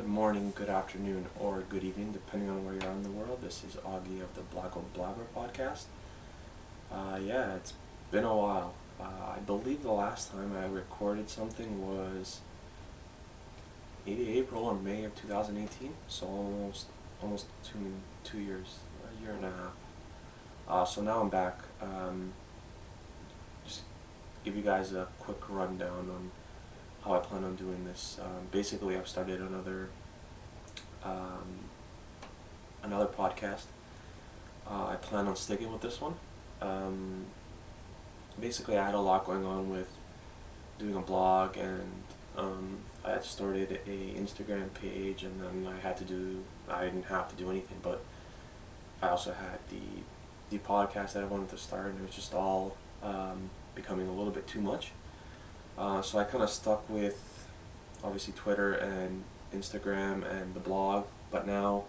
Good morning, good afternoon, or good evening, depending on where you are in the world. This is Augie of the Blago Blabber Podcast. It's been a while. I believe the last time I recorded something was maybe April or May of 2018, so almost two years, a year and a half. So now I'm back. Just give you guys a quick rundown on how I plan on doing this. Basically, I've started another podcast. I plan on sticking with this one. Basically, I had a lot going on with doing a blog, and I had started a Instagram page, and then I didn't have to do anything, but I also had the podcast that I wanted to start, and it was just all becoming a little bit too much. So I kind of stuck with, obviously, Twitter and Instagram and the blog, but now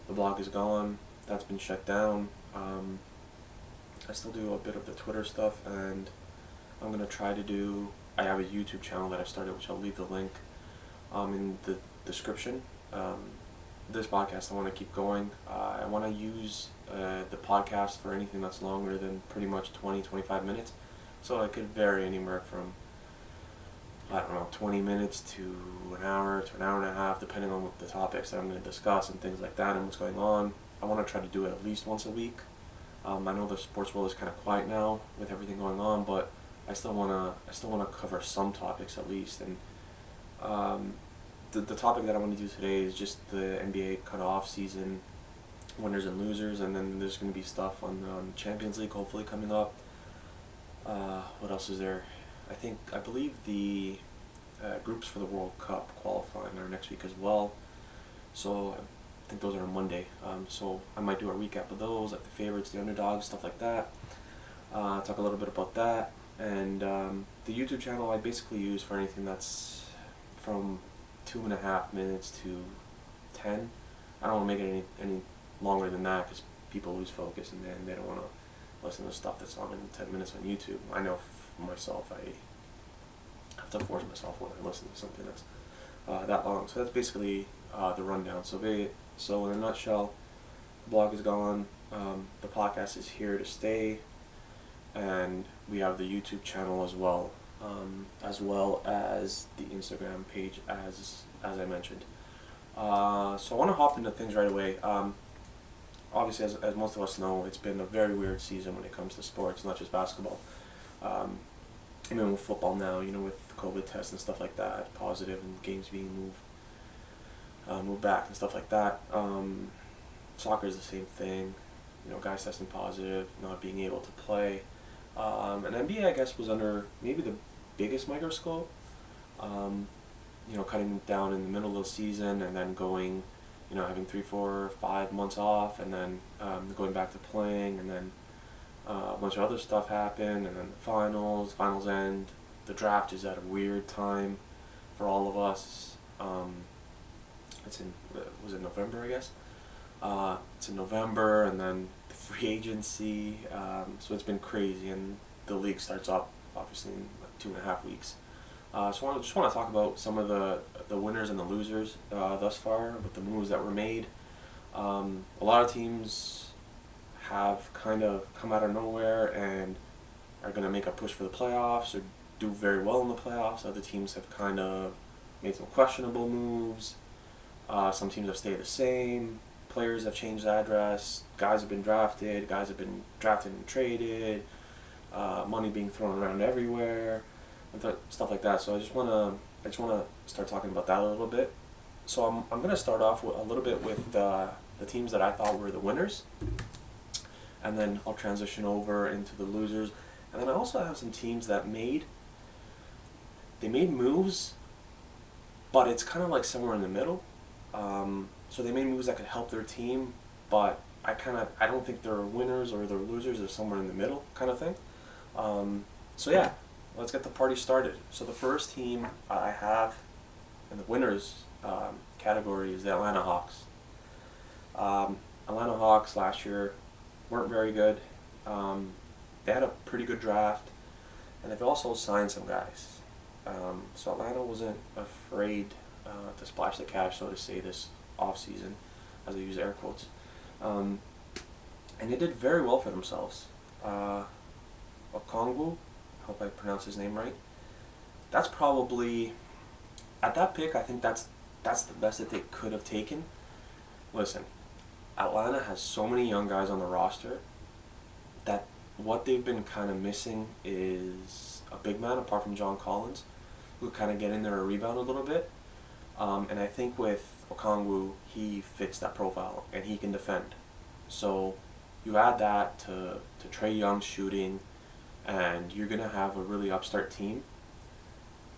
the blog is gone. That's been shut down. I still do a bit of the Twitter stuff, and I'm going to try to do, I have a YouTube channel that I started, which I'll leave the link in the description. This podcast I want to keep going. I want to use the podcast for anything that's longer than pretty much 20-25 minutes, so it could vary anywhere from 20 minutes to an hour and a half, depending on what the topics that I'm going to discuss and things like that and what's going on. I want to try to do it at least once a week. I know the sports world is kind of quiet now with everything going on, but I still want to cover some topics at least. And the topic that I want to do today is just the NBA off season, winners and losers, and then there's going to be stuff on Champions League hopefully coming up. What else is there? I believe the groups for the World Cup qualifying are next week as well. So I think those are on Monday. So I might do a recap of those, like the favorites, the underdogs, stuff like that. Talk a little bit about that. And the YouTube channel I basically use for anything that's from 2.5 minutes to 10. I don't want to make it any longer than that because people lose focus and then they don't want to listen to stuff that's longer than 10 minutes on YouTube. I know for myself, I have to force myself when I listen to something that's that long. So that's basically the rundown. So in a nutshell, the blog is gone, the podcast is here to stay, and we have the YouTube channel as well as the Instagram page as I mentioned. So I want to hop into things right away. Obviously, as most of us know, it's been a very weird season when it comes to sports, not just basketball. Even with football now, with COVID tests and stuff like that, positive, and games being moved back and stuff like that. Soccer is the same thing. Guys testing positive, not being able to play. And NBA, I guess, was under maybe the biggest microscope. Cutting down in the middle of the season and then going, having 3, 4, 5 months off, and then going back to playing, and then a bunch of other stuff happened, and then the finals end. The draft is at a weird time for all of us. Was it November, I guess? It's in November, and then the free agency. So it's been crazy, and the league starts up obviously in 2.5 weeks. So I just want to talk about some of the winners and the losers thus far with the moves that were made. A lot of teams have kind of come out of nowhere and are going to make a push for the playoffs or do very well in the playoffs. Other teams have kind of made some questionable moves. Some teams have stayed the same. Players have changed address. Guys have been drafted and traded. Money being thrown around everywhere, and stuff like that. So I just want to start talking about that a little bit. So I'm going to start off a little bit with the teams that I thought were the winners, and then I'll transition over into the losers. And then I also have some teams that made moves, but it's kind of like somewhere in the middle. So they made moves that could help their team, but I don't think they're winners or they're losers. They're somewhere in the middle kind of thing. Let's get the party started. So the first team I have in the winners category is the Atlanta Hawks. Atlanta Hawks last year weren't very good. They had a pretty good draft, and they've also signed some guys. So Atlanta wasn't afraid to splash the cash, so to say, this off season, as I use air quotes, and they did very well for themselves. Okongwu, I hope I pronounced his name right. That's probably, at that pick, I think that's the best that they could have taken. Listen, Atlanta has so many young guys on the roster that what they've been kind of missing is a big man, apart from John Collins, who kind of get in there and rebound a little bit. And I think with Okongwu, he fits that profile, and he can defend. So you add that to Trey Young's shooting, and you're going to have a really upstart team.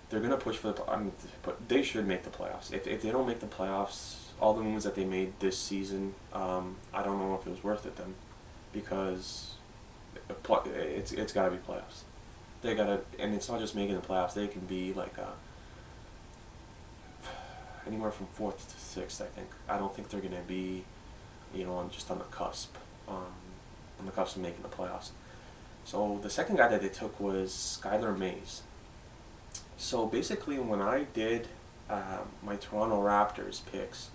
They're going to push for they should make the playoffs. If they don't make the playoffs, all the moves that they made this season, I don't know if it was worth it then, because it's got to be playoffs. They got to, and it's not just making the playoffs. They can be like anywhere from 4th to 6th, I think. I don't think they're going to be, just on the cusp of making the playoffs. So the second guy that they took was Skyler Mays. So basically, when I did my Toronto Raptors picks,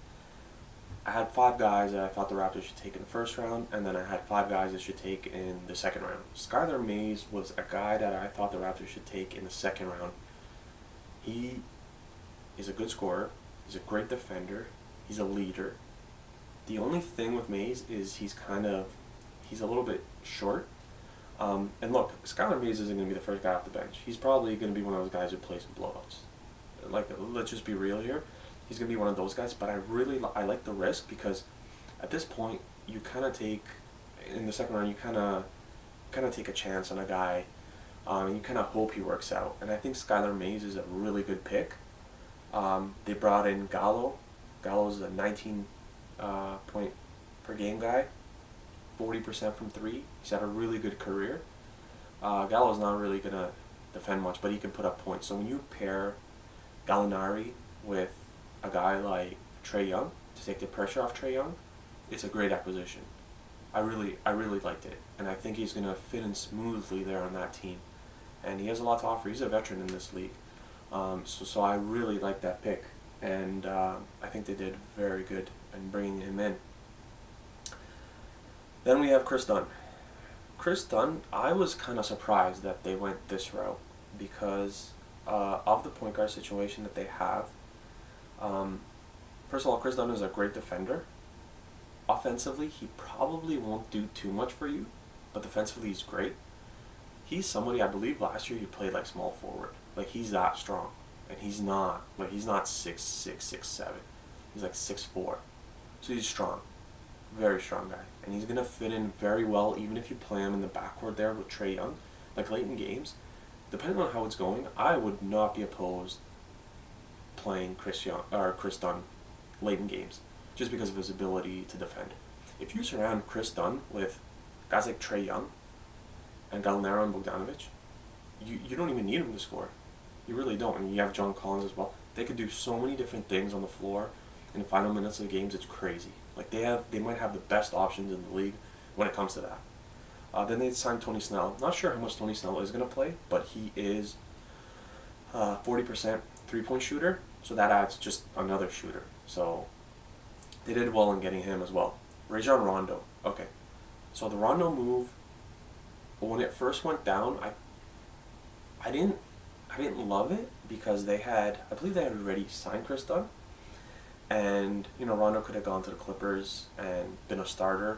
I had 5 guys that I thought the Raptors should take in the first round, and then I had 5 guys that should take in the second round. Skyler Mays was a guy that I thought the Raptors should take in the second round. He is a good scorer. He's a great defender. He's a leader. The only thing with Mays is he's a little bit short. And look, Skyler Mays isn't going to be the first guy off the bench. He's probably going to be one of those guys who plays in blowouts. Like, let's just be real here. He's going to be one of those guys, but I like the risk, because at this point, you kind of take, in the second round, you kind of take a chance on a guy, and you kind of hope he works out. And I think Skyler Mays is a really good pick. They brought in Gallo. Gallo's a 19 point per game guy, 40% from 3. He's had a really good career. Gallo's not really going to defend much, but he can put up points. So when you pair Gallinari with a guy like Trey Young to take the pressure off Trey Young, it's a great acquisition. I really liked it, and I think he's going to fit in smoothly there on that team. And he has a lot to offer. He's a veteran in this league. So I really like that pick, and I think they did very good in bringing him in. Then we have Chris Dunn. Chris Dunn, I was kind of surprised that they went this route, because of the point guard situation that they have. First of all, Chris Dunn is a great defender. Offensively, he probably won't do too much for you, but defensively he's great. He's somebody, I believe last year he played like small forward. Like, he's that strong. And he's not 6'6", 6'7". He's like 6'4". So he's strong. Very strong guy. And he's going to fit in very well, even if you play him in the backcourt there with Trey Young. Like, late in games, depending on how it's going, I would not be opposed playing Chris Dunn late in games, just because of his ability to defend. If you surround Chris Dunn with guys like Trey Young and Gallinari and Bogdanovic, you don't even need him to score. You really don't. And you have John Collins as well. They could do so many different things on the floor in the final minutes of the games. It's crazy. Like, they might have the best options in the league when it comes to that. Then they signed Tony Snell. Not sure how much Tony Snell is going to play, but he is 40% three-point shooter, so that adds just another shooter. So they did well in getting him as well. Rajon Rondo. Okay. So the Rondo move, when it first went down, I didn't love it, because I believe they had already signed Chris Dunn, and Rondo could have gone to the Clippers and been a starter.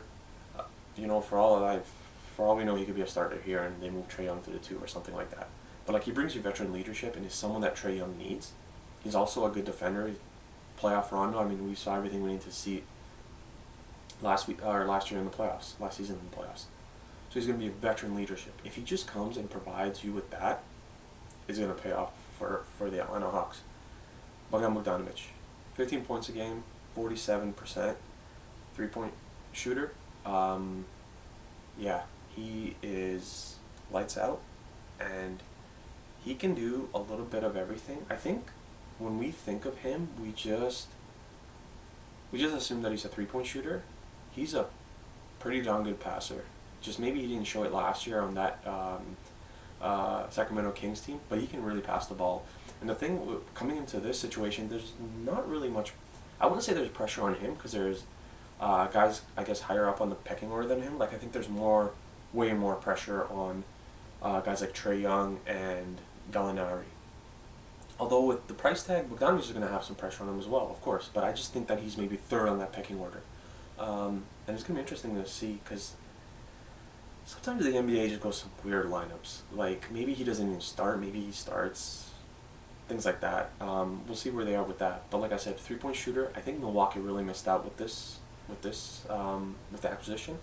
For all we know, he could be a starter here, and they move Trey Young to the 2 or something like that. But like, he brings you veteran leadership, and is someone that Trey Young needs. He's also a good defender. Playoff Rondo. I mean, we saw everything we need to see last year in the playoffs, last season in the playoffs. So he's going to be a veteran leadership. If he just comes and provides you with that, it's going to pay off for the Atlanta Hawks. Bogdanovic, 15 points a game, 47% three-point shooter. He is lights out, and he can do a little bit of everything. I think when we think of him, we just assume that he's a three-point shooter. He's a pretty darn good passer. Just maybe he didn't show it last year on that Sacramento Kings team, but he can really pass the ball. And the thing coming into this situation, there's not really much. I wouldn't say there's pressure on him because there's guys, I guess, higher up on the pecking order than him. Like I think there's way more pressure on guys like Trey Young and Gallinari. Although with the price tag, Bogdanovich is going to have some pressure on him as well, of course. But I just think that he's maybe third on that pecking order. And it's going to be interesting to see because sometimes the NBA just goes some weird lineups. Like maybe he doesn't even start, maybe he starts, things like that. We'll see where they are with that. But like I said, 3-point shooter, I think Milwaukee really missed out with the acquisition.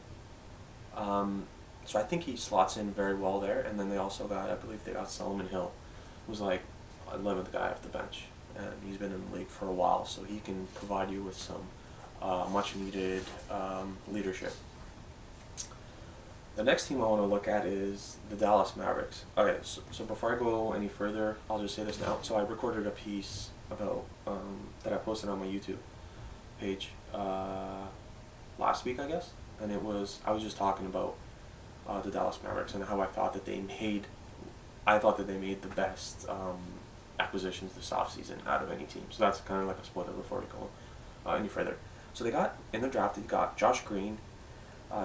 So I think he slots in very well there. And then they also got, I believe they got Solomon Hill, who's like 11th guy off the bench, and he's been in the league for a while, so he can provide you with some much needed leadership. The next team I want to look at is the Dallas Mavericks. Okay, so before I go any further, I'll just say this now. So I recorded a piece about that I posted on my YouTube page last week, I guess, and I was just talking about the Dallas Mavericks and how I thought that they made the best acquisitions this offseason out of any team. So that's kind of like a spoiler before we go any further. So they got, in the draft, they got Josh Green,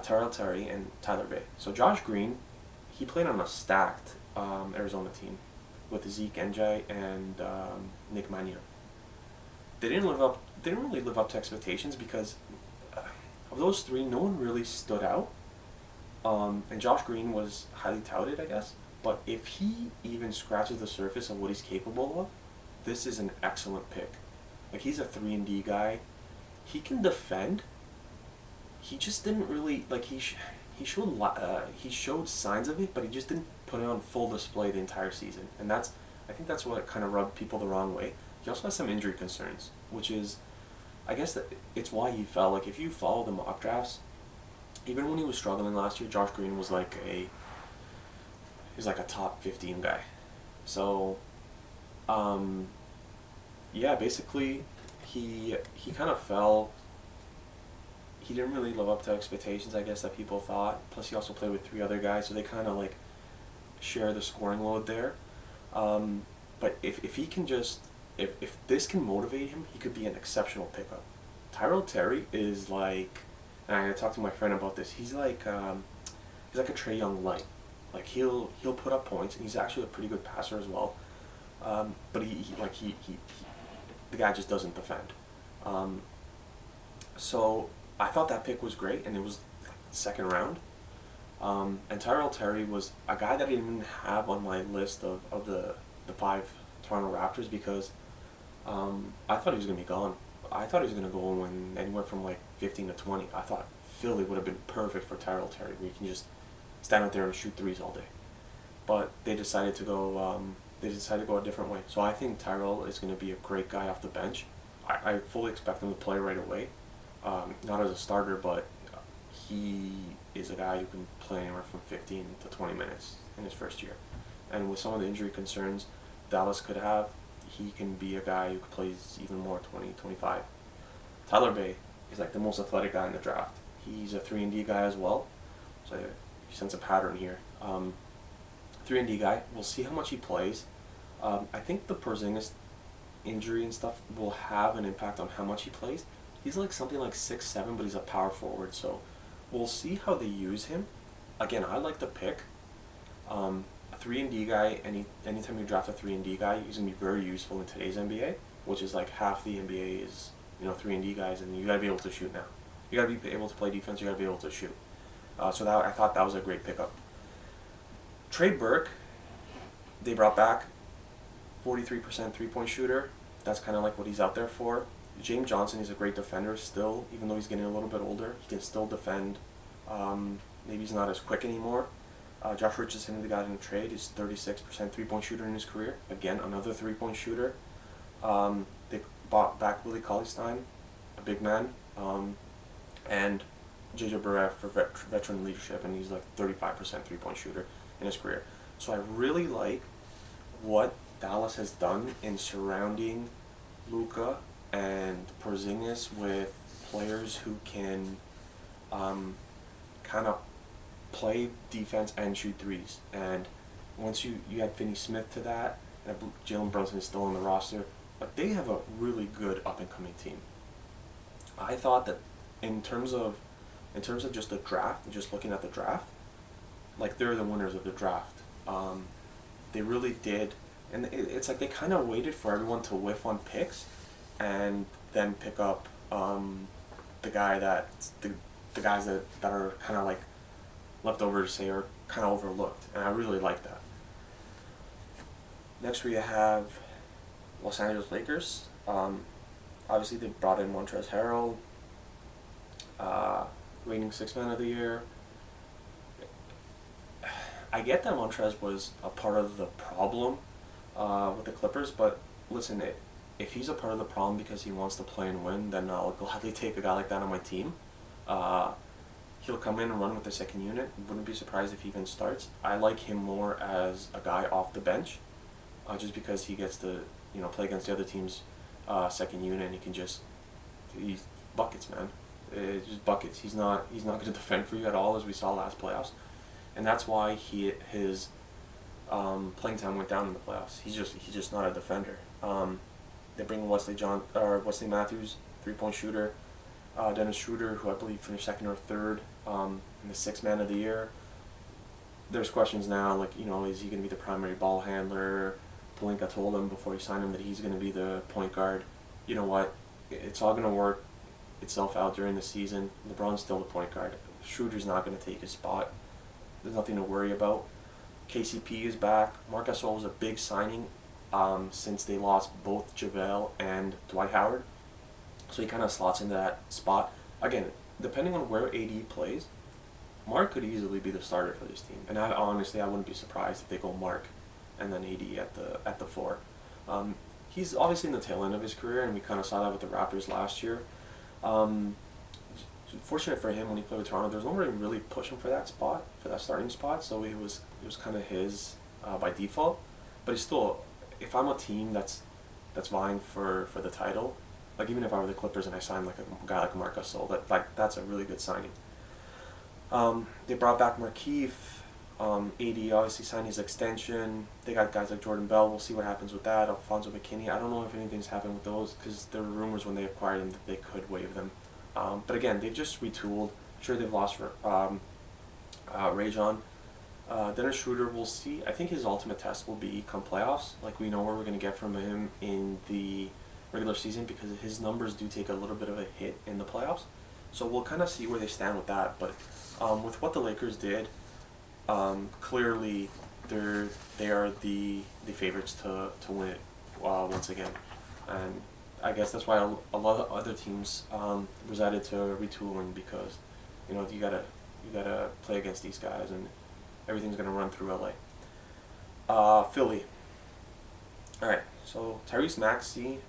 Tyrell Terry, and Tyler Bay. So Josh Green, he played on a stacked Arizona team with Zeke Njai and Nick Mannion. They didn't really live up to expectations because of those three, no one really stood out. And Josh Green was highly touted, I guess. But if he even scratches the surface of what he's capable of, this is an excellent pick. Like he's a 3-and-D guy. He can defend. He just didn't really he showed signs of it, but he just didn't put it on full display the entire season. And I think that's what kind of rubbed people the wrong way. He also has some injury concerns, which is, I guess that it's why he fell. Like if you follow the mock drafts, even when he was struggling last year, Josh Green was like a top 15 guy. So, basically, he kind of fell. He didn't really live up to expectations, I guess, that people thought. Plus, he also played with 3 other guys, so they kind of share the scoring load there. But if he can if this can motivate him, he could be an exceptional pickup. Tyrell Terry is and I talked to my friend about this. He's like a Trey Young light. Like he'll put up points, and he's actually a pretty good passer as well. But he the guy just doesn't defend. So I thought that pick was great, and it was second round. And Tyrell Terry was a guy that I didn't even have on my list of the 5 Toronto Raptors because I thought he was going to be gone. I thought he was going to go anywhere from 15 to 20. I thought Philly would have been perfect for Tyrell Terry, where you can just stand out there and shoot threes all day. But they decided to go a different way. So I think Tyrell is going to be a great guy off the bench. I fully expect him to play right away. Not as a starter, but he is a guy who can play anywhere from 15 to 20 minutes in his first year. And with some of the injury concerns Dallas could have, he can be a guy who plays even more, 20, 25. Tyler Bay is the most athletic guy in the draft. He's a 3-and-D guy as well. So you sense a pattern here. 3-and-D guy. We'll see how much he plays. I think the Porzingis injury and stuff will have an impact on how much he plays. He's something like 6'7", but he's a power forward. So we'll see how they use him. Again, I like the pick. A 3-and-D guy, anytime you draft a 3-and-D guy, he's going to be very useful in today's NBA, which is half the NBA is 3-and-D guys, and you got to be able to shoot now. You got to be able to play defense, you got to be able to shoot. So I thought that was a great pickup. Trey Burke, they brought back 43% 3-point shooter. That's kind of what he's out there for. James Johnson is a great defender still, even though he's getting a little bit older. He can still defend. Maybe he's not as quick anymore. Josh Richardson, the guy in the trade, is 36% 3-point shooter in his career. Again, another 3-point shooter. They bought back Willie Cauley-Stein, a big man, and J.J. Barea for veteran leadership, and he's 35% 3-point shooter in his career. So I really like what Dallas has done in surrounding Luka and Porzingis with players who can kind of play defense and shoot threes. And once you add Finney Smith to that, and Jalen Brunson is still on the roster, but they have a really good up and coming team. I thought that in terms of just the draft, just looking at the draft, like they're the winners of the draft. They really did, and it's like they kind of waited for everyone to whiff on picks, and then pick up the guys that are kind of like left over to say or kind of overlooked, and I really like that. Next we have Los Angeles Lakers. Obviously they brought in Montrezl Harrell, reigning Sixth Man of the Year. I get that Montrez was a part of the problem with the Clippers, but listen, if he's a part of the problem because he wants to play and win, then I'll gladly take a guy like that on my team. He'll come in and run with the second unit. Wouldn't be surprised if he even starts. I like him more as a guy off the bench, just because he gets to play against the other team's second unit, and he's buckets, man. It's just buckets. He's not going to defend for you at all, as we saw last playoffs, and that's why his playing time went down in the playoffs. He's just not a defender. They bring Wesley Matthews, 3-point shooter. Dennis Schroeder, who I believe finished second or third in the Sixth Man of the Year. There's questions now, like, is he going to be the primary ball handler? Pelinka told him before he signed him that he's going to be the point guard. You know what? It's all going to work itself out during the season. LeBron's still the point guard. Schroeder's not going to take his spot. There's nothing to worry about. KCP is back. Marc Gasol was a big signing since they lost both JaVale and Dwight Howard. So he kind of slots into that spot. Again, depending on where AD plays, Mark could easily be the starter for this team. And I wouldn't be surprised if they go Mark and then AD at the 4. He's obviously in the tail end of his career, and we kind of saw that with the Raptors last year. Fortunate for him, when he played with Toronto, there was nobody really pushing for that starting spot. So it was kind of his by default. But he's still, if I'm a team that's vying for the title, like even if I were the Clippers and I signed like a guy like Marc Gasol, that's a really good signing. They brought back Markieff. AD obviously signed his extension. They got guys like Jordan Bell. We'll see what happens with that. Alfonso McKinney. I don't know if anything's happened with those, because there were rumors when they acquired them that they could waive them. But again, they've just retooled. Sure, they've lost Rajon. Dennis Schroeder, we'll see. I think his ultimate test will be come playoffs. Like, we know what we're going to get from him in the regular season, because his numbers do take a little bit of a hit in the playoffs. So we'll kind of see where they stand with that. But with what the Lakers did, clearly they are the favorites to win it once again. And I guess that's why a lot of other teams resorted to retooling, because you gotta play against these guys, and everything's gonna run through LA. Philly. All right, so Tyrese Maxey,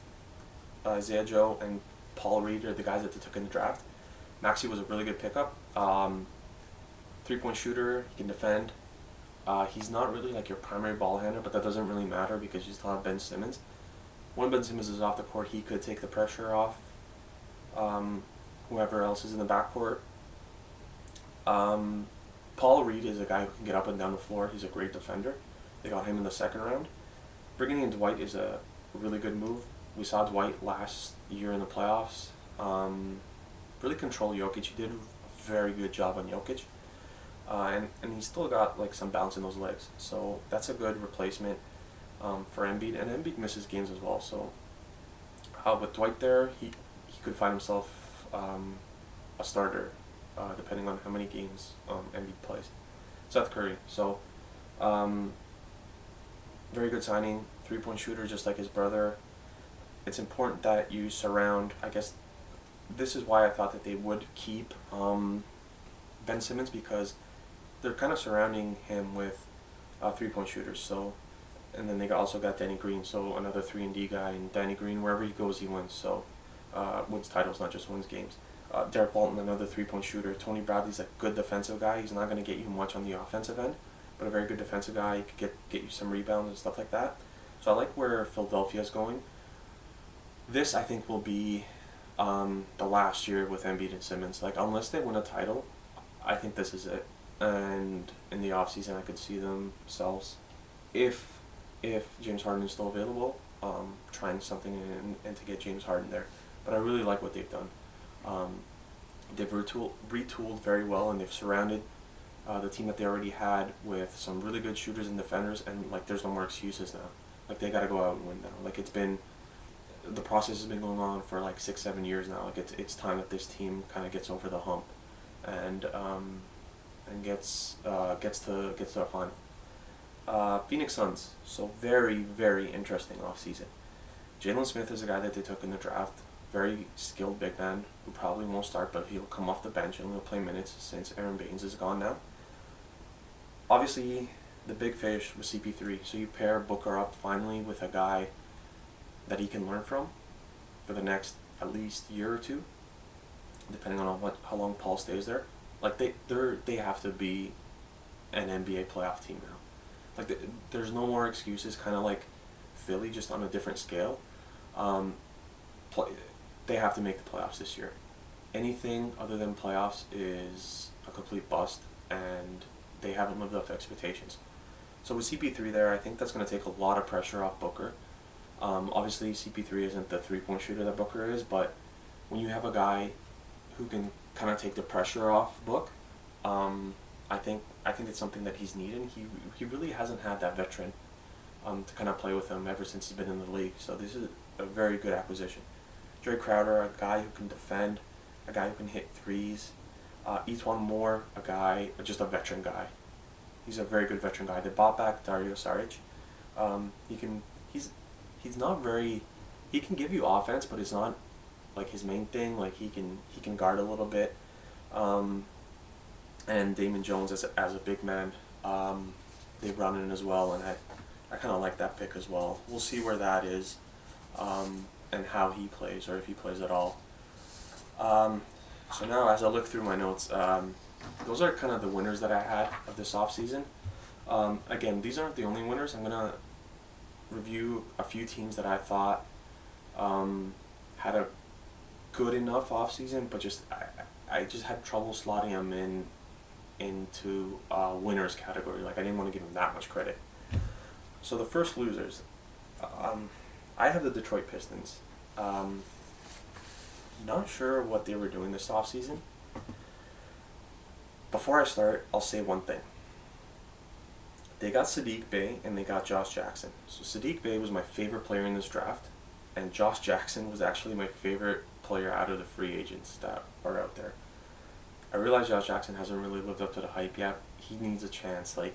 Isaiah Joe, and Paul Reed are the guys that they took in the draft. Maxey was a really good pickup. 3-point shooter, he can defend. He's not really like your primary ball handler, but that doesn't really matter because you still have Ben Simmons. When Ben Simmons is off the court, he could take the pressure off whoever else is in the backcourt. Paul Reed is a guy who can get up and down the floor. He's a great defender. They got him in the second round. Bringing in Dwight is a really good move. We saw Dwight last year in the playoffs really control Jokic. He did a very good job on Jokic. And he's still got like some bounce in those legs. So that's a good replacement for Embiid. And Embiid misses games as well. So with Dwight there, he could find himself a starter depending on how many games Embiid plays. Seth Curry. So very good signing. 3-point shooter just like his brother. It's important that you surround, I guess this is why I thought that they would keep Ben Simmons, because they're kind of surrounding him with 3-point shooters. So, and then they also got Danny Green, so another 3-and-D guy, and Danny Green, wherever he goes, he wins. So, wins titles, not just wins games. Derek Bolton, another 3-point shooter. Tony Bradley's a good defensive guy. He's not going to get you much on the offensive end, but a very good defensive guy. He could get you some rebounds and stuff like that. So I like where Philadelphia's going. This, I think, will be the last year with Embiid and Simmons. Like, unless they win a title, I think this is it. And in the offseason, I could see themselves if James Harden is still available, trying something and to get James Harden there. But I really like what they've done. They've retooled very well, and they've surrounded the team that they already had with some really good shooters and defenders, and like there's no more excuses now. Like they got to go out and win now. Like the process has been going on for like 6-7 years now. Like it's time that this team kind of gets over the hump, and gets to a final. Phoenix Suns. So very, very interesting offseason. Jalen Smith is a guy that they took in the draft. Very skilled big man who probably won't start, but he'll come off the bench and he'll play minutes since Aaron Baines is gone now. Obviously, the big fish was CP3. So you pair Booker up finally with a guy that he can learn from for the next at least year or two, depending on how long Paul stays there. Like they have to be an NBA playoff team now. Like there's no more excuses. Kind of like Philly, just on a different scale. They have to make the playoffs this year. Anything other than playoffs is a complete bust, and they haven't lived up to expectations. So with CP3 there, I think that's going to take a lot of pressure off Booker. Obviously, CP3 isn't the three-point shooter that Booker is, but when you have a guy who can kind of take the pressure off Book, I think it's something that he's needed. He really hasn't had that veteran to kind of play with him ever since he's been in the league. So this is a very good acquisition. Dre Crowder, a guy who can defend, a guy who can hit threes. Etuan Moore, just a veteran guy. He's a very good veteran guy. They bought back Dario Saric. He's not very. He can give you offense, but it's not like his main thing. Like he can guard a little bit. And Damon Jones as a big man. They brought in as well, and I kind of like that pick as well. We'll see where that is, and how he plays, or if he plays at all. So now, as I look through my notes, those are kind of the winners that I had of this offseason. Again, these aren't the only winners. I'm going to review a few teams that I thought had a good enough offseason, but I just had trouble slotting them into winners category. Like I didn't want to give them that much credit. So the first losers, I have the Detroit Pistons. Not sure what they were doing this offseason. Before I start, I'll say one thing. They got Saddiq Bey and they got Josh Jackson. So Saddiq Bey was my favorite player in this draft, and Josh Jackson was actually my favorite player out of the free agents that are out there. I realize Josh Jackson hasn't really lived up to the hype yet. He needs a chance. Like,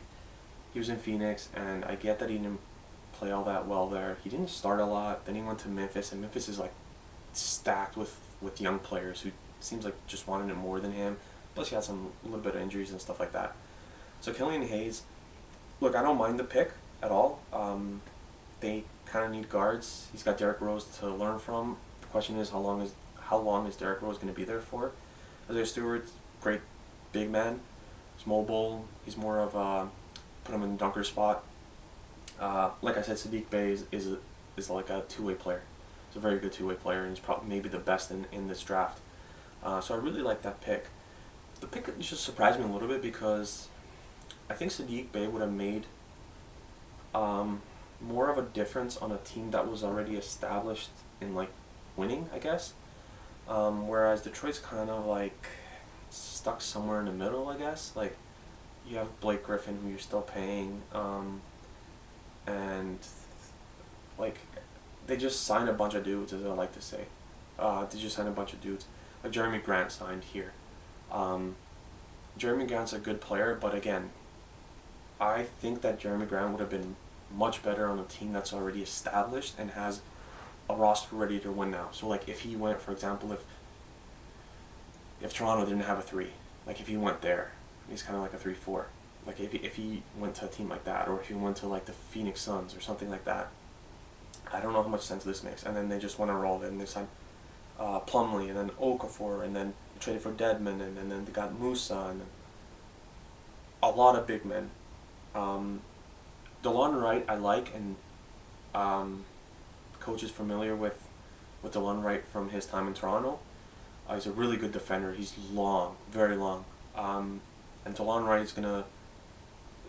he was in Phoenix, and I get that he didn't play all that well there. He didn't start a lot. Then he went to Memphis, and Memphis is like stacked with young players who seems like just wanted it more than him. Plus, he had a little bit of injuries and stuff like that. So Kellyanne Hayes, look, I don't mind the pick at all. They kind of need guards. He's got Derrick Rose to learn from. The question is, how long is Derrick Rose going to be there for? Isaiah Stewart, great big man. He's mobile. He's more of a put him in the dunker spot. Like I said, Saddiq Bey is like a two-way player. He's a very good two-way player, and he's probably maybe the best in this draft. So I really like that pick. The pick just surprised me a little bit because I think Saddiq Bey would have made more of a difference on a team that was already established in like winning, I guess. Whereas Detroit's kind of like stuck somewhere in the middle, I guess. Like you have Blake Griffin, who you're still paying, and like they just signed a bunch of dudes, as I like to say. They just signed a bunch of dudes. Like Jeremy Grant signed here. Jeremy Grant's a good player, but again, I think that Jeremy Grant would have been much better on a team that's already established and has a roster ready to win now. So like if he went, for example, if Toronto didn't have a 3, like if he went there, he's kind of like a 3-4. Like if he went to a team like that, or if he went to like the Phoenix Suns or something like that, I don't know how much sense this makes. And then they just went and rolled it, and they signed Plumlee, and then Okafor, and then traded for Dedmon, and then they got Musa, and a lot of big men. DeLon Wright I like, and coach is familiar with DeLon Wright from his time in Toronto. He's a really good defender. He's long, very long. And DeLon Wright is going to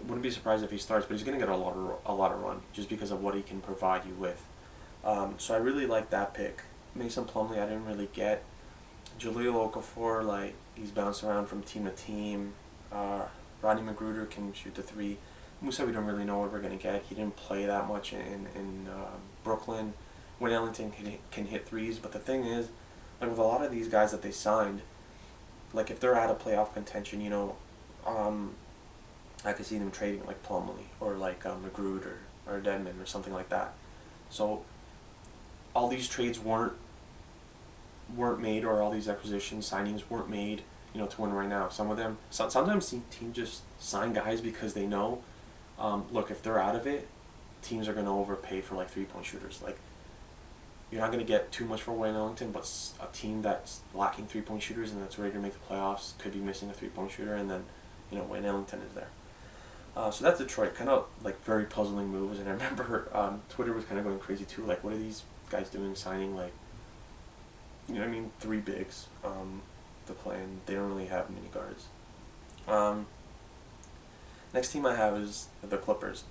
wouldn't be surprised if he starts, but he's going to get a lot of run just because of what he can provide you with. So I really like that pick. Mason Plumlee, I didn't really get. Jahlil Okafor, like, he's bounced around from team to team. Rodney Magruder can shoot the three. Musa, we don't really know what we're going to get. He didn't play that much in Brooklyn. Wayne Ellington can hit threes, but the thing is, like, with a lot of these guys that they signed, like, if they're out of playoff contention, you know, I could see them trading like Plumlee or like Magruder or Dedmon or something like that. So all these trades weren't made, or all these acquisitions, signings weren't made, you know, to win right now. Some of them, sometimes teams just sign guys because they know, look, if they're out of it, teams are going to overpay for like 3-point shooters. Like, you're not going to get too much for Wayne Ellington, but a team that's lacking 3-point shooters and that's ready to make the playoffs could be missing a 3-point shooter, and then, you know, Wayne Ellington is there. So that's Detroit. Kind of like very puzzling moves, and I remember Twitter was kind of going crazy too. Like, what are these guys doing, signing like, you know what I mean, 3 bigs to play, and they don't really have many guards. Next team I have is the Clippers.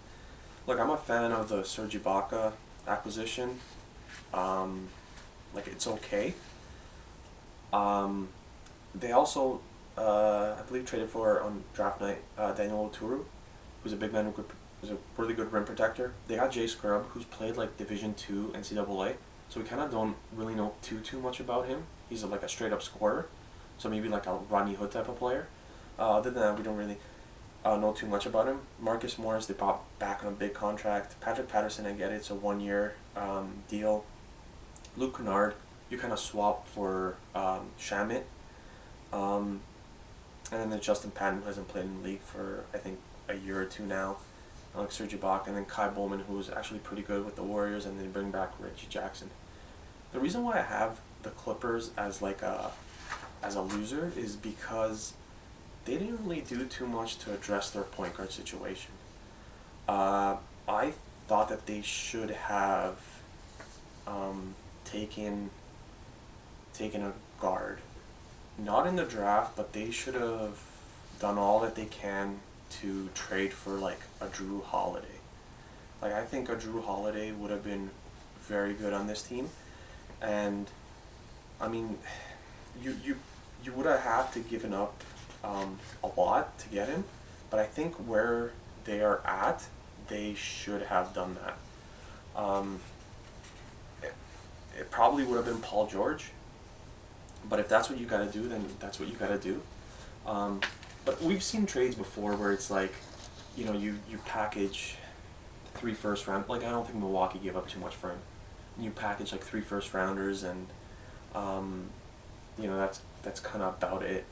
Look, I'm a fan of the Serge Ibaka acquisition. Like, it's okay. They also, I believe, traded for on draft night Daniel Oturu, who's a big man who's a really good rim protector. They got Jay Scrubb, who's played like Division II NCAA, so we kind of don't really know too much about him. He's like a straight up scorer, so maybe like a Rodney Hood type of player. Other than that, we don't really know too much about him. Marcus Morris, they brought back on a big contract. Patrick Patterson, I get it, it's a 1-year deal. Luke Kennard, you kind of swap for Shamit. And then there's Justin Patton, who hasn't played in the league for, I think, a year or 2 now. Like Serge Ibaka, and then Kai Bowman, who was actually pretty good with the Warriors, and then bring back Reggie Jackson. The reason why I have the Clippers as like as a loser is because they didn't really do too much to address their point guard situation. I thought that they should have taken a guard, not in the draft, but they should have done all that they can to trade for like a Drew Holiday. Like, I think a Drew Holiday would have been very good on this team, and I mean, you would have had to given up a lot to get him, but I think where they are at, they should have done that. It probably would have been Paul George, but if that's what you got to do, then that's what you got to do. But we've seen trades before where it's like, you know, you package 3 first round. Like, I don't think Milwaukee gave up too much for him. And you package like 3 first rounders, and you know, that's kind of about it.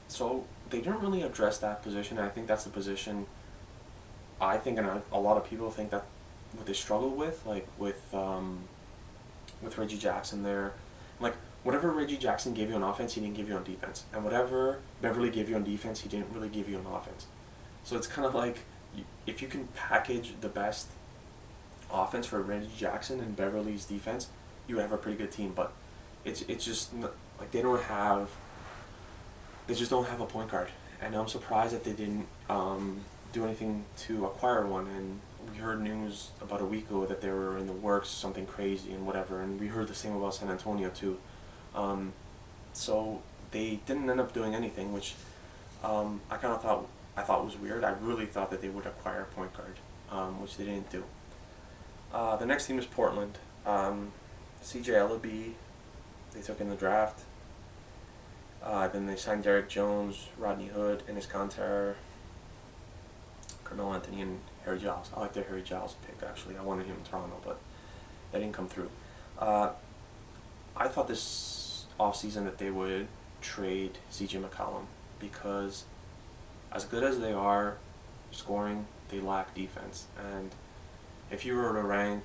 So they didn't really address that position. And I think that's the position. I think, and a lot of people think that what they struggle with, like with Reggie Jackson there, like, whatever Reggie Jackson gave you on offense, he didn't give you on defense. And whatever Beverly gave you on defense, he didn't really give you on offense. So it's kind of like, if you can package the best offense for Reggie Jackson and Beverly's defense, you have a pretty good team. But it's just like they just don't have a point guard. And I'm surprised that they didn't do anything to acquire one. And we heard news about a week ago that they were in the works, something crazy and whatever. And we heard the same about San Antonio too. So they didn't end up doing anything, which I thought was weird. I really thought that they would acquire a point guard, which they didn't do. The next team is Portland. CJ Ellaby, they took in the draft. Then they signed Derek Jones, Rodney Hood, Enes Kanter, Carmelo Anthony, and Harry Giles. I like their Harry Giles pick, actually. I wanted him in Toronto, but that didn't come through. I thought this offseason that they would trade CJ McCollum, because as good as they are scoring, they lack defense. And if you were to rank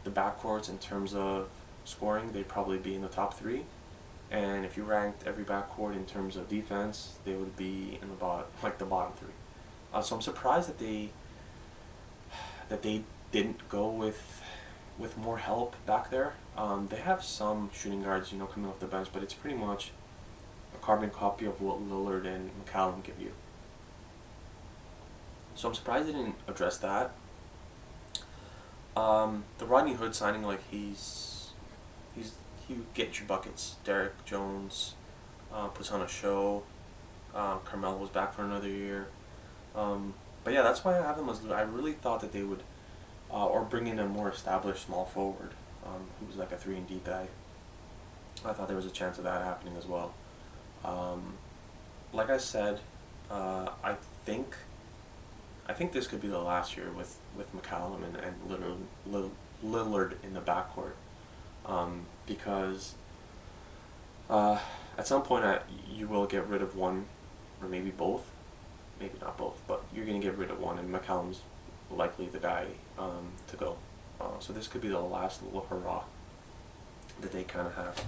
the backcourts in terms of scoring, they'd probably be in the top 3. And if you ranked every backcourt in terms of defense, they would be in the bottom 3. So I'm surprised that they didn't go with more help back there. They have some shooting guards, you know, coming off the bench, but it's pretty much a carbon copy of what Lillard and McCallum give you. So I'm surprised they didn't address that. The Rodney Hood signing, like he gets you buckets. Derek Jones puts on a show. Carmelo was back for another year. But yeah, that's why I have them as. I really thought that they would, or bring in a more established small forward, who was like a 3-and-D guy. I thought there was a chance of that happening as well. Like I said, I think this could be the last year with McCallum and Lillard in the backcourt, because at some point you will get rid of one, or maybe both, maybe not both, but you're going to get rid of one, and McCallum's likely the guy to go. So this could be the last little hurrah that they kind of have.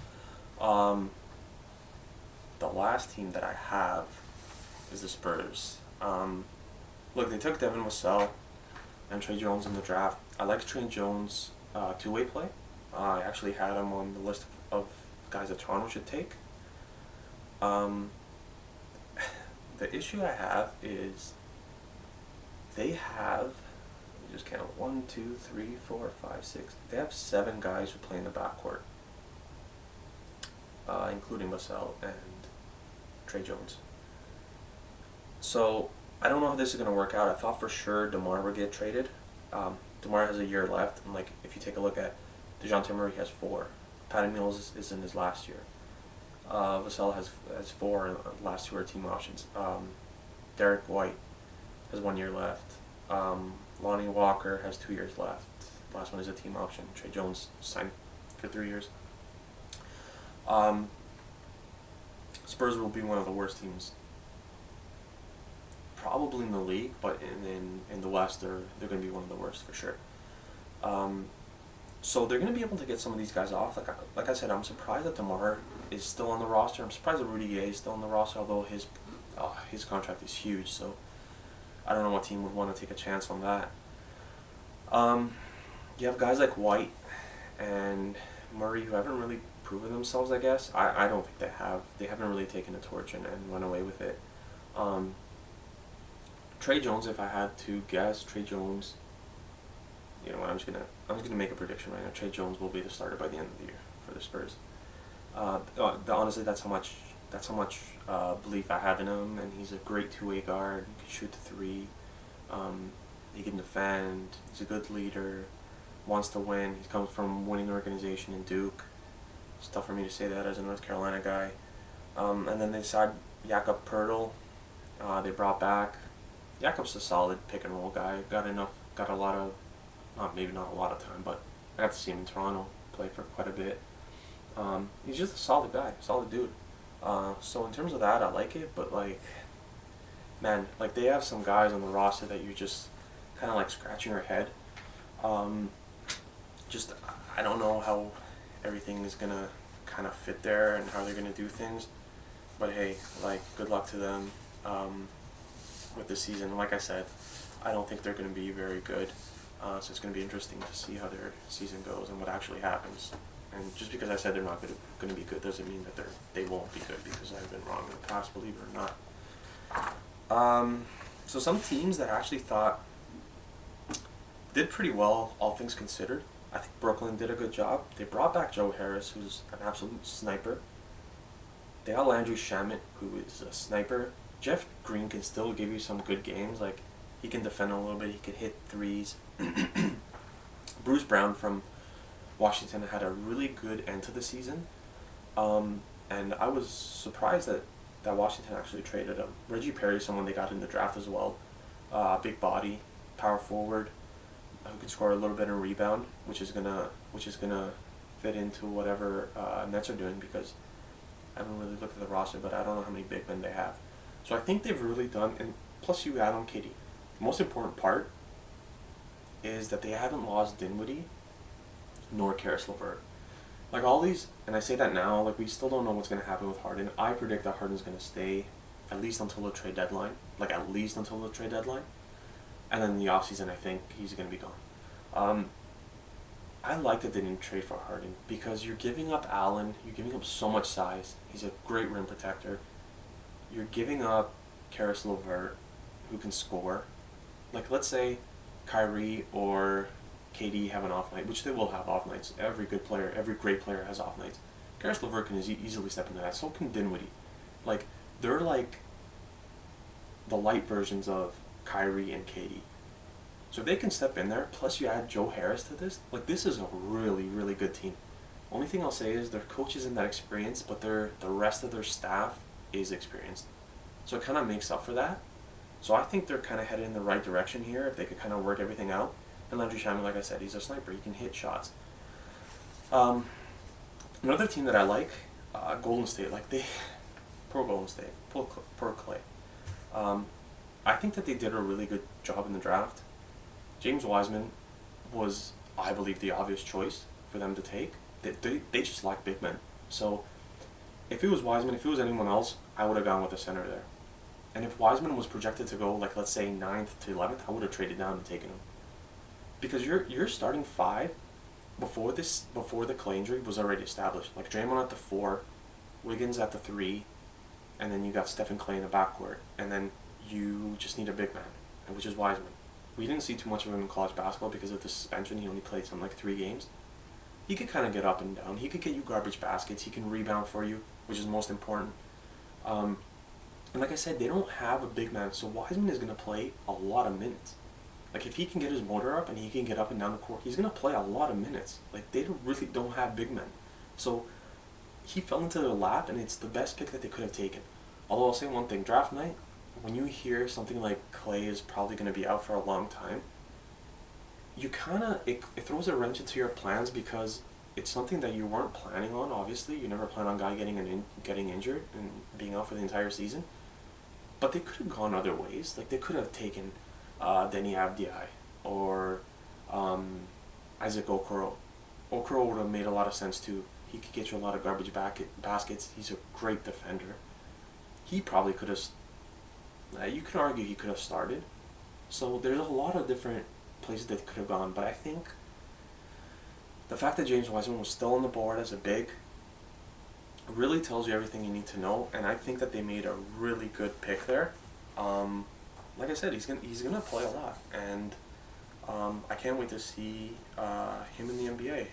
The last team that I have is the Spurs. Look, they took Devin Vassell and Trey Jones in the draft. I like Trey Jones' two-way play. I actually had him on the list of guys that Toronto should take. The issue I have is they have, just count, 1, 2, 3, 4, 5, 6. They have 7 guys who play in the backcourt, including Vassell and Trey Jones. So I don't know how this is going to work out. I thought for sure DeMar would get traded. DeMar has a year left, and like if you take a look at DeJounte Murray, has 4. Patty Mills is in his last year. Vassell has 4, and the last 2 are team options. Derek White has 1 year left. Lonnie Walker has 2 years left. Last one is a team option. Trey Jones signed for 3 years. Spurs will be one of the worst teams probably in the league, but in the West they're going to be one of the worst for sure. So they're going to be able to get some of these guys off. Like I said, I'm surprised that DeMar is still on the roster. I'm surprised that Rudy Gay is still on the roster, although his contract is huge. So I don't know what team would want to take a chance on that. You have guys like White and Murray who haven't really proven themselves, I guess. I don't think they have. They haven't really taken a torch and run away with it. Trey Jones, if I had to guess, Trey Jones, you know what, I'm just gonna make a prediction right now. Trey Jones will be the starter by the end of the year for the Spurs. Honestly, that's how much belief I have in him, and he's a great two-way guard. He can shoot the 3. He can defend. He's a good leader. Wants to win. He comes from a winning organization in Duke. It's tough for me to say that as a North Carolina guy. And then they signed Jakob Poeltl. They brought back. Jakob's a solid pick and roll guy. Got a lot of, maybe not a lot of time, but I got to see him in Toronto play for quite a bit. He's just a solid guy, solid dude. So in terms of that, I like it, but man, they have some guys on the roster that you're just kind of scratching your head. I don't know how everything is gonna kind of fit there and how they're gonna do things, but hey, good luck to them with this season. Like I said, I don't think they're going to be very good, so it's going to be interesting to see how their season goes and what actually happens. And just because I said they're not going to be good doesn't mean that they won't be good, because I've been wrong in the past, believe it or not. So some teams that I actually thought did pretty well, all things considered. I think Brooklyn did a good job. They brought back Joe Harris, who's an absolute sniper. They got Landry Shamet, who is a sniper. Jeff Green can still give you some good games. He can defend a little bit. He can hit 3s. Bruce Brown from Washington had a really good end to the season. And I was surprised that Washington actually traded him. Reggie Perry is someone they got in the draft as well. Big body, power forward, who can score a little bit and rebound, which is gonna fit into whatever Nets are doing, because I haven't really looked at the roster, but I don't know how many big men they have. So I think they've really done, and plus you add on KD. The most important part is that they haven't lost Dinwiddie nor Karis LeVert. All these, and I say that now, we still don't know what's going to happen with Harden. I predict that Harden's going to stay at least until the trade deadline. And then in the offseason, I think he's going to be gone. I like that they didn't trade for Harden, because you're giving up Allen, you're giving up so much size. He's a great rim protector. You're giving up Karis LeVert, who can score. like let's say Kyrie or KD have an off night, which they will have off nights. Every good player, every great player has off nights. Karis LeVert can easily step into that. So can Dinwiddie. Like, they're like the light versions of Kyrie and KD. So if they can step in there, plus you add Joe Harris to this, like this is a really, really good team. Only thing I'll say is their coach isn't that experienced, but the rest of their staff is experienced. So it kind of makes up for that. So I think they're kind of headed in the right direction here if they could kind of work everything out. And Landry Shamet, like I said, he's a sniper. He can hit shots. Another team that I like, Golden State. Poor Golden State, poor Clay. I think that they did a really good job in the draft. James Wiseman was, I believe, the obvious choice for them to take. They just lack big men. So if it was Wiseman, if it was anyone else, I would have gone with the center there. And if Wiseman was projected to go, like, let's say 9th to 11th, I would have traded down and taken him. Because your starting five before the Clay injury was already established. Like Draymond at the 4, Wiggins at the 3, and then you got Stephen Clay in the backcourt, and then you just need a big man, which is Wiseman. We didn't see too much of him in college basketball because of the suspension. He only played something like 3 games. He could kind of get up and down. He could get you garbage baskets. He can rebound for you, which is most important. And like I said, they don't have a big man, so Wiseman is going to play a lot of minutes. Like, if he can get his motor up and he can get up and down the court, he's going to play a lot of minutes. Like, they really don't have big men. So, he fell into their lap, and it's the best pick that they could have taken. Although, I'll say one thing. Draft night, when you hear something like Clay is probably going to be out for a long time, you kind of, it throws a wrench into your plans because it's something that you weren't planning on, obviously. You never plan on a guy getting injured and being out for the entire season. But they could have gone other ways. Like, they could have taken Denny Avdiai or Isaac Okoro. Okoro would have made a lot of sense too. He could get you a lot of garbage baskets. He's a great defender. He probably could have, you could argue he could have started. So there's a lot of different places that could have gone. But I think the fact that James Wiseman was still on the board as a big really tells you everything you need to know. And I think that they made a really good pick there. Like I said, he's gonna play a lot, and I can't wait to see him in the NBA.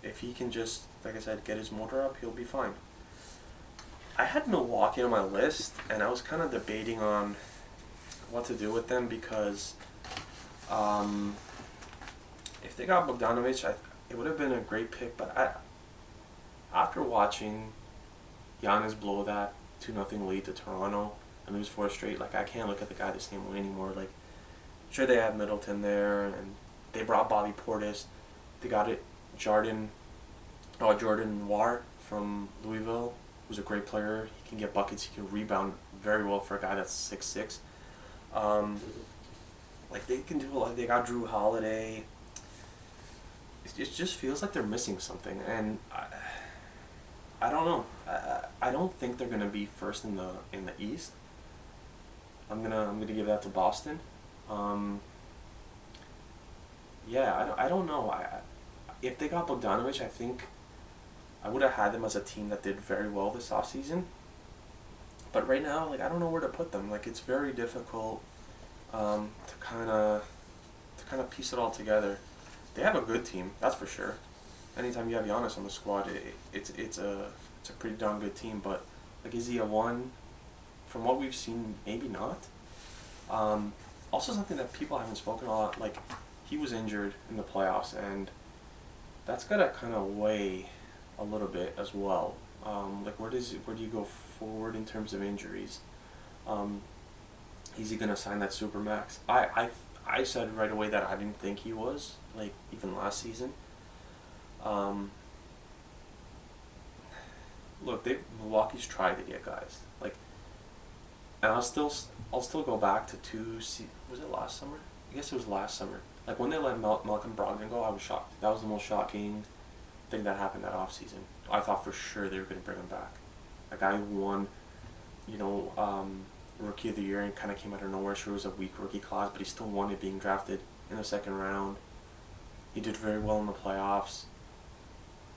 If he can just, like I said, get his motor up, he'll be fine. I had Milwaukee on my list, and I was kind of debating on what to do with them because if they got Bogdanovic, it would have been a great pick. But after watching Giannis blow that 2-0 lead to Toronto and lose 4 straight, like, I can't look at the guy the same way anymore. Like, sure, they had Middleton there, and they brought Bobby Portis. They got Jordan Noir from Louisville, who's a great player. He can get buckets. He can rebound very well for a guy that's 6'6". Like, they can do a lot. They got Drew Holiday. It just feels like they're missing something, and I don't know. I don't think they're gonna be first in the East. I'm gonna give that to Boston. Yeah, I don't know. If they got Bogdanovic, I think I would have had them as a team that did very well this offseason. But right now, like, I don't know where to put them. Like, it's very difficult to kind of piece it all together. They have a good team, that's for sure. Anytime you have Giannis on the squad, it's a pretty darn good team. But, like, is he a 1? From what we've seen, maybe not. Also, something that people haven't spoken a lot, like, he was injured in the playoffs, and that's got to kind of weigh a little bit as well. Like, where do you go forward in terms of injuries? Is he going to sign that Supermax? I said right away that I didn't think he was, like, even last season. Look, Milwaukee's tried to get guys. Like, and I'll still go back to was it last summer? I guess it was last summer. Like, when they let Malcolm Brogdon go, I was shocked. That was the most shocking thing that happened that offseason. I thought for sure they were going to bring him back. A guy who won, Rookie of the Year and kind of came out of nowhere. Sure, it was a weak rookie class, but he still won it, being drafted in the 2nd round. He did very well in the playoffs.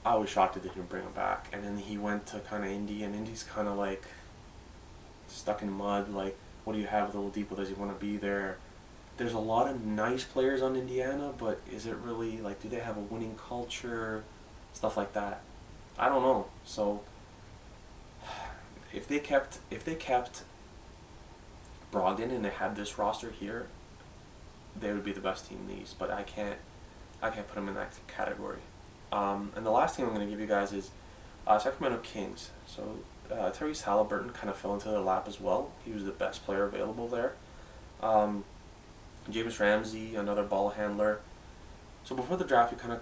I was shocked that they didn't bring him back. And then he went to kind of Indy, and Indy's kind of like stuck in mud. Like, what do you have with Oladipo? Does he want to be there? there's a lot of nice players on Indiana, but is it really, like, do they have a winning culture, stuff like that? I don't know. So if they kept Brogdon and they had this roster here, they would be the best team in the East. But I can't put them in that category. And the last thing I'm going to give you guys is Sacramento Kings. So Tyrese Halliburton kind of fell into their lap as well. He was the best player available there. James Ramsey, another ball handler. So before the draft, we kind of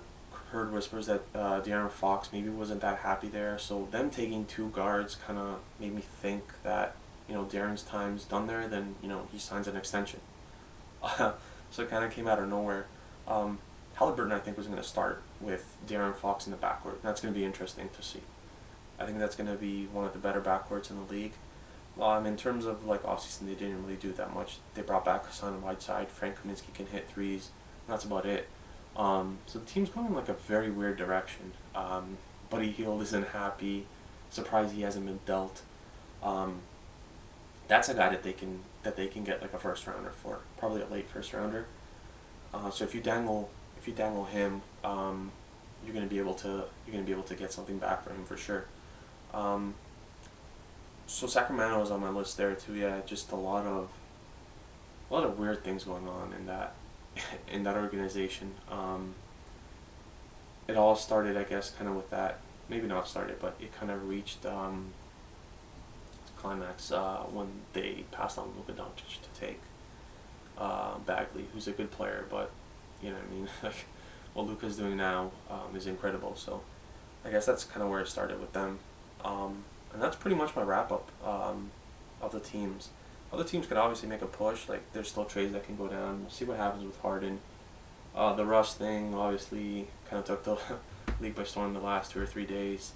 heard whispers that De'Aaron Fox maybe wasn't that happy there. So them taking 2 guards kind of made me think that, De'Aaron's time's done there. Then, he signs an extension. So it kind of came out of nowhere. Halliburton, I think, was going to start with De'Aaron Fox in the backcourt. That's going to be interesting to see. I think that's going to be one of the better backcourts in the league. In terms of offseason, they didn't really do that much. They brought back Hassan Whiteside. Frank Kaminsky can hit threes. That's about it. So the team's going in a very weird direction. Buddy Hield isn't happy. Surprised he hasn't been dealt. That's a guy that they can get a first rounder for, probably a late first rounder. So if you dangle him, you're gonna be able to get something back for him for sure. So Sacramento is on my list there too. Yeah, just a lot of weird things going on in that organization. It all started, I guess, kind of with that. Maybe not started, but it kind of reached climax when they passed on Luka Doncic to take Bagley, who's a good player, but what Luka's doing now is incredible. So I guess that's kind of where it started with them. And that's pretty much my wrap-up of the teams. Other teams could obviously make a push. There's still trades that can go down. We'll see what happens with Harden. The Russ thing obviously kind of took the league by storm the last 2 or 3 days.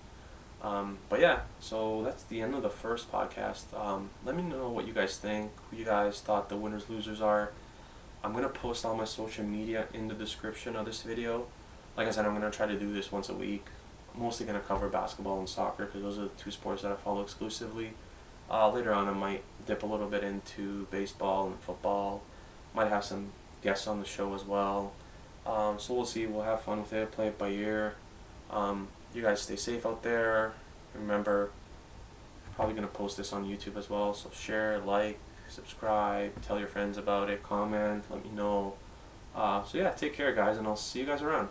But yeah, so that's the end of the first podcast. Let me know what you guys think, who you guys thought the winners, losers are. I'm going to post all my social media in the description of this video. Like I said, I'm going to try to do this once a week. I'm mostly going to cover basketball and soccer because those are the 2 sports that I follow exclusively. Later on, I might dip a little bit into baseball and football. Might have some guests on the show as well. So we'll see. We'll have fun with it. Play it by ear. You guys stay safe out there. Remember, I'm probably going to post this on YouTube as well. So share, like, subscribe, tell your friends about it, comment, let me know. So yeah, take care, guys, and I'll see you guys around.